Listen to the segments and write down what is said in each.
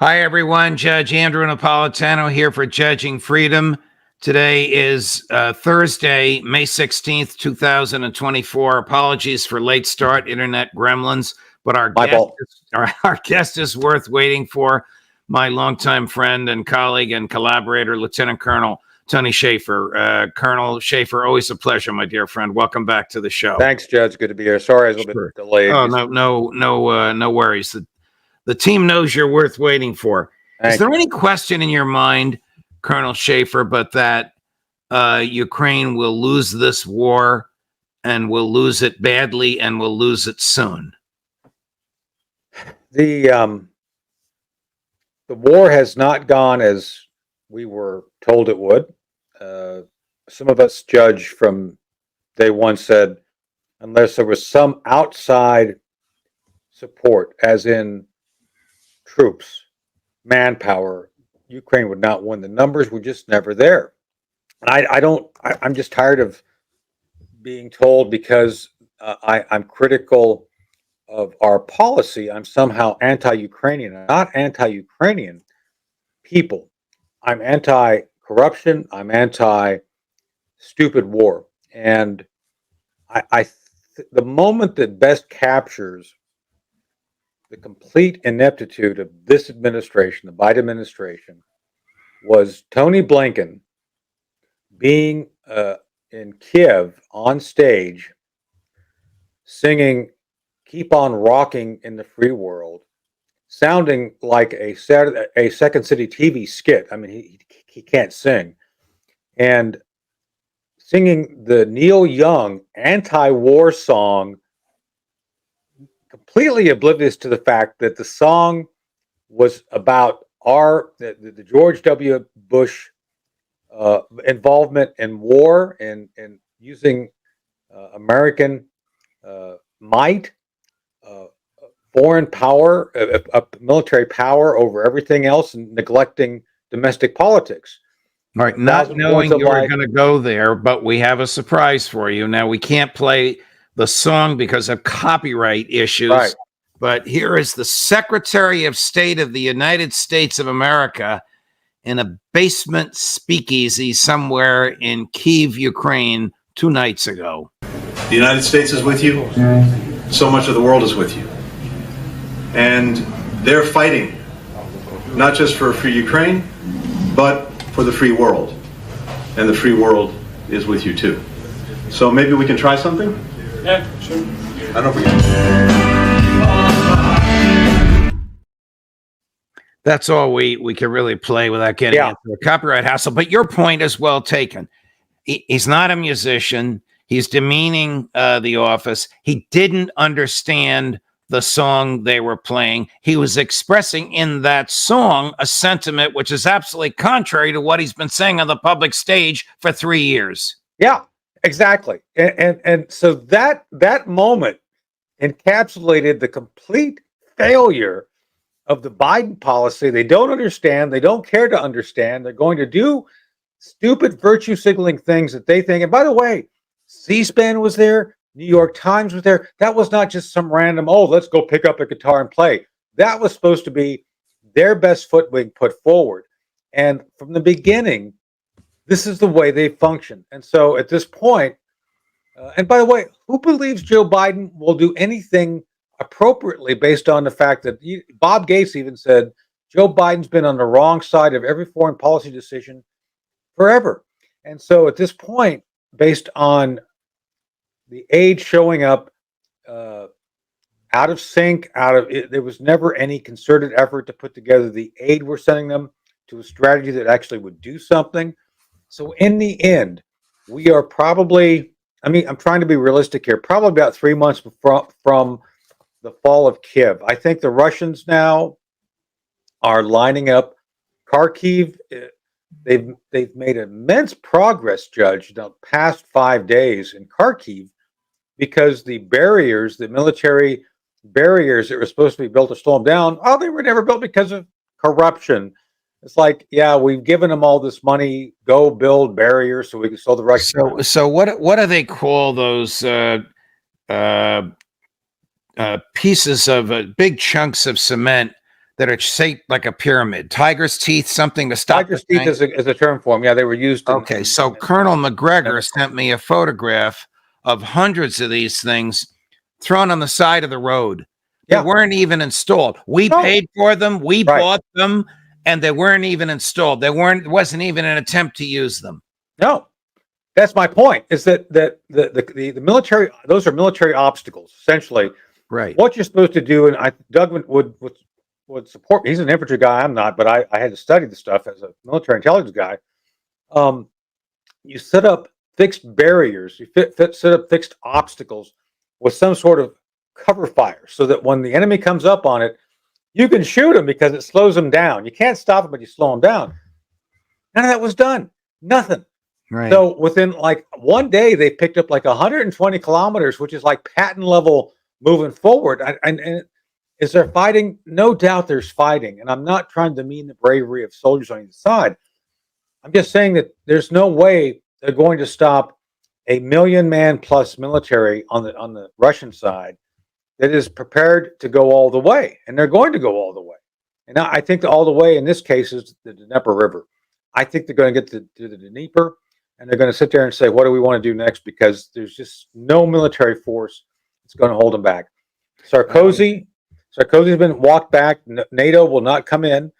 Hi, everyone. Judge Andrew Napolitano here for Judging Freedom. Today is Thursday, May 16th, 2024. Apologies for late start, internet gremlins, but our guest is worth waiting for. My longtime friend and colleague and collaborator, Lieutenant Colonel Tony Shaffer. Colonel Shaffer, always a pleasure, my dear friend. Welcome back to the show. Thanks, Judge. Good to be here. Sorry, I was a little bit delayed. Oh, no worries. The team knows you're worth waiting for. Is there any question in your mind, Colonel Shaffer, but that Ukraine will lose this war and will lose it badly and will lose it soon? The war has not gone as we were told it would. Some of us, Judge, from day one said, unless there was some outside support, as in troops, manpower, Ukraine would not win. The numbers were just never there. And I'm just tired of being told because I'm critical of our policy, I'm somehow anti-Ukrainian. I'm not anti-Ukrainian people. I'm anti-corruption. I'm anti-stupid war. And the moment that best captures the complete ineptitude of this administration, the Biden administration, was Tony Blinken being in Kiev on stage singing "Keep on Rocking in the Free World," sounding like a Second City TV skit. I mean, he can't sing. And singing the Neil Young anti-war song, completely oblivious to the fact that the song was about the George W. Bush involvement in war and using American might, foreign power, military power over everything else, and neglecting domestic politics. All right, not knowing you were going to go there, but we have a surprise for you. Now, we can't play the song because of copyright issues, right. But here is the Secretary of State of the United States of America in a basement speakeasy somewhere in Kyiv, Ukraine, 2 nights ago. The United States is with you. So much of the world is with you. And they're fighting, not just for a free Ukraine, but for the free world. And the free world is with you too. So maybe we can try something? Yeah, sure. I don't know if we can. That's all we can really play without getting into a copyright hassle. But your point is well taken. He's not a musician. He's demeaning the office. He didn't understand the song they were playing. He was expressing in that song a sentiment which is absolutely contrary to what he's been saying on the public stage for 3 years. Yeah, exactly. And so that moment encapsulated the complete failure of the Biden policy. They don't understand. They don't care to understand. They're going to do stupid virtue signaling things that they think. And by the way, C-SPAN was there. New York Times was there. That was not just some random, let's go pick up a guitar and play. That was supposed to be their best foot being put forward. And from the beginning, this is the way they function. And so at this point, and by the way, who believes Joe Biden will do anything appropriately based on the fact that Bob Gates even said Joe Biden's been on the wrong side of every foreign policy decision forever. And so at this point, based on the aid showing up out of sync, there was never any concerted effort to put together the aid we're sending them to a strategy that actually would do something. So in the end, we are probably, I'm trying to be realistic here, probably about 3 months from the fall of Kiev. I think the Russians now are lining up Kharkiv. They've made immense progress, Judge, the past 5 days in Kharkiv, because the military barriers that were supposed to be built to slow them down, they were never built because of corruption. It's like, we've given them all this money, go build barriers so we can slow the Russians. So what do they call those pieces of big chunks of cement that are shaped like a pyramid. Tiger's teeth, something to stop. Tiger's teeth is a term for them. Yeah, they were used. Okay, so Colonel McGregor sent me a photograph of hundreds of these things thrown on the side of the road. They weren't even installed. We paid for them, we bought them, and they weren't even installed. There wasn't even an attempt to use them. No, that's my point. Is that the military? Those are military obstacles, essentially. Right. What you're supposed to do, and Doug would support me. He's an infantry guy. I'm not, but I had to study the stuff as a military intelligence guy. You set up fixed barriers. You set up fixed obstacles with some sort of cover fire, so that when the enemy comes up on it, you can shoot him because it slows them down. You can't stop him, but you slow them down. None of that was done. Nothing. Right. So within like one day, they picked up like 120 kilometers, which is like Patton level moving forward. And is there fighting? No doubt there's fighting. And I'm not trying to demean the bravery of soldiers on either side. I'm just saying that there's no way they're going to stop a 1 million man plus military on the Russian side that is prepared to go all the way. And they're going to go all the way. And I think that all the way in this case is the Dnieper River. I think they're going to get to the Dnieper, and they're going to sit there and say, what do we want to do next? Because there's just no military force that's going to hold them back. Sarkozy's been walked back. NATO will not come in.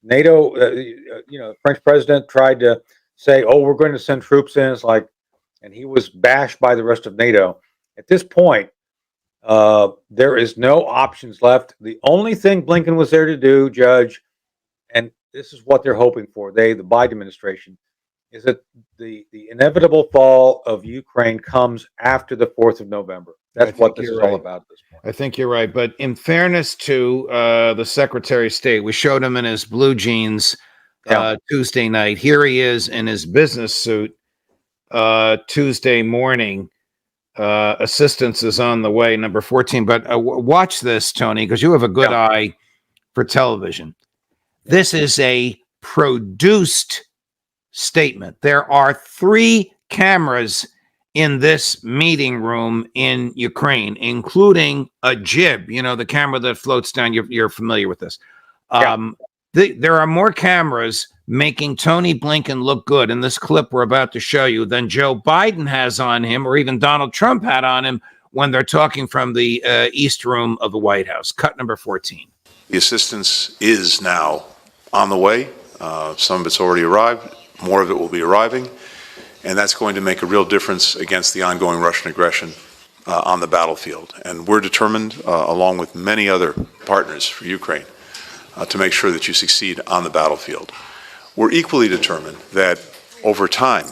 NATO, the French president tried to say, oh, we're going to send troops in. It's like, and he was bashed by the rest of NATO. At this point, there is no options left. The only thing Blinken was there to do, Judge, and this is what they're hoping for, the Biden administration, is that the inevitable fall of Ukraine comes after the 4th of November. That's what this is all about at this point. I think you're right. But in fairness to the Secretary of State, we showed him in his blue jeans Tuesday night. Here he is in his business suit Tuesday morning. Assistance is on the way, number 14. But watch this, Tony, because you have a good eye for television. This is a produced statement. There are 3 cameras in this meeting room in Ukraine, including a jib, the camera that floats down. You're familiar with this. There are more cameras making Tony Blinken look good in this clip we're about to show you than Joe Biden has on him, or even Donald Trump had on him when they're talking from the East Room of the White House. Cut number 14. The assistance is now on the way. Some of it's already arrived. More of it will be arriving. And that's going to make a real difference against the ongoing Russian aggression on the battlefield. And we're determined, along with many other partners for Ukraine, to make sure that you succeed on the battlefield. We're equally determined that over time,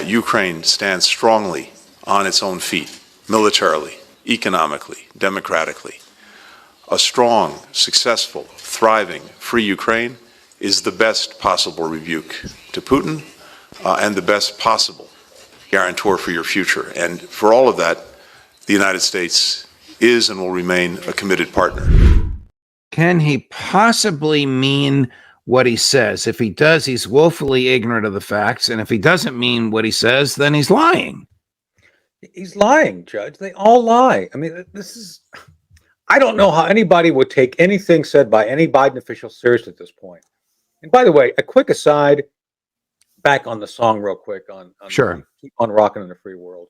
Ukraine stands strongly on its own feet, militarily, economically, democratically. A strong, successful, thriving, free Ukraine is the best possible rebuke to Putin and the best possible guarantor for your future. And for all of that, the United States is and will remain a committed partner. Can he possibly mean what he says? If he does, he's woefully ignorant of the facts. And if he doesn't mean what he says, then he's lying. He's lying, Judge. They all lie. I mean, I don't know how anybody would take anything said by any Biden official seriously at this point. And by the way, a quick aside, back on the song real quick on Sure. Keep on Rocking in the Free World.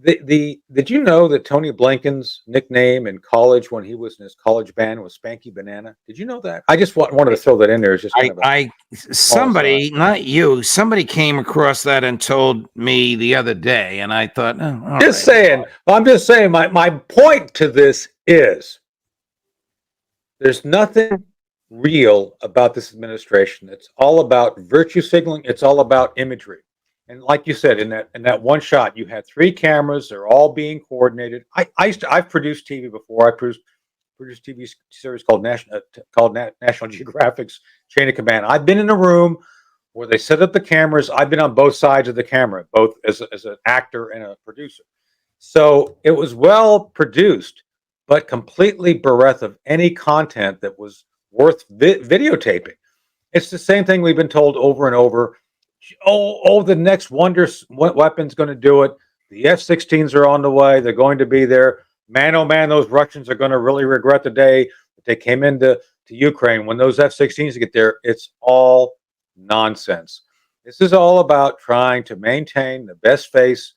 Did you know that Tony Blinken's nickname in college when he was in his college band was Spanky Banana? Did you know that? I just wanted to throw that in there. It's just somebody, not you, somebody came across that and told me the other day, and I thought, I'm just saying. My point to this is there's nothing real about this administration. It's all about virtue signaling. It's all about imagery. And like you said, in that one shot, you had 3 cameras. They're all being coordinated. I've produced TV before. I produced TV series called National Geographic's Chain of Command. I've been in a room where they set up the cameras. I've been on both sides of the camera, both as an actor and a producer. So it was well produced, but completely bereft of any content that was worth videotaping. It's the same thing we've been told over and over. The next wonder weapon's going to do it. The F-16s are on the way. They're going to be there. Man, oh man, those Russians are going to really regret the day that they came into Ukraine. When those F-16s get there, it's all nonsense. This is all about trying to maintain the best face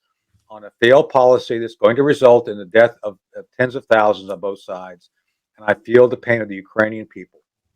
on a failed policy that's going to result in the death of tens of thousands on both sides. And I feel the pain of the Ukrainian people.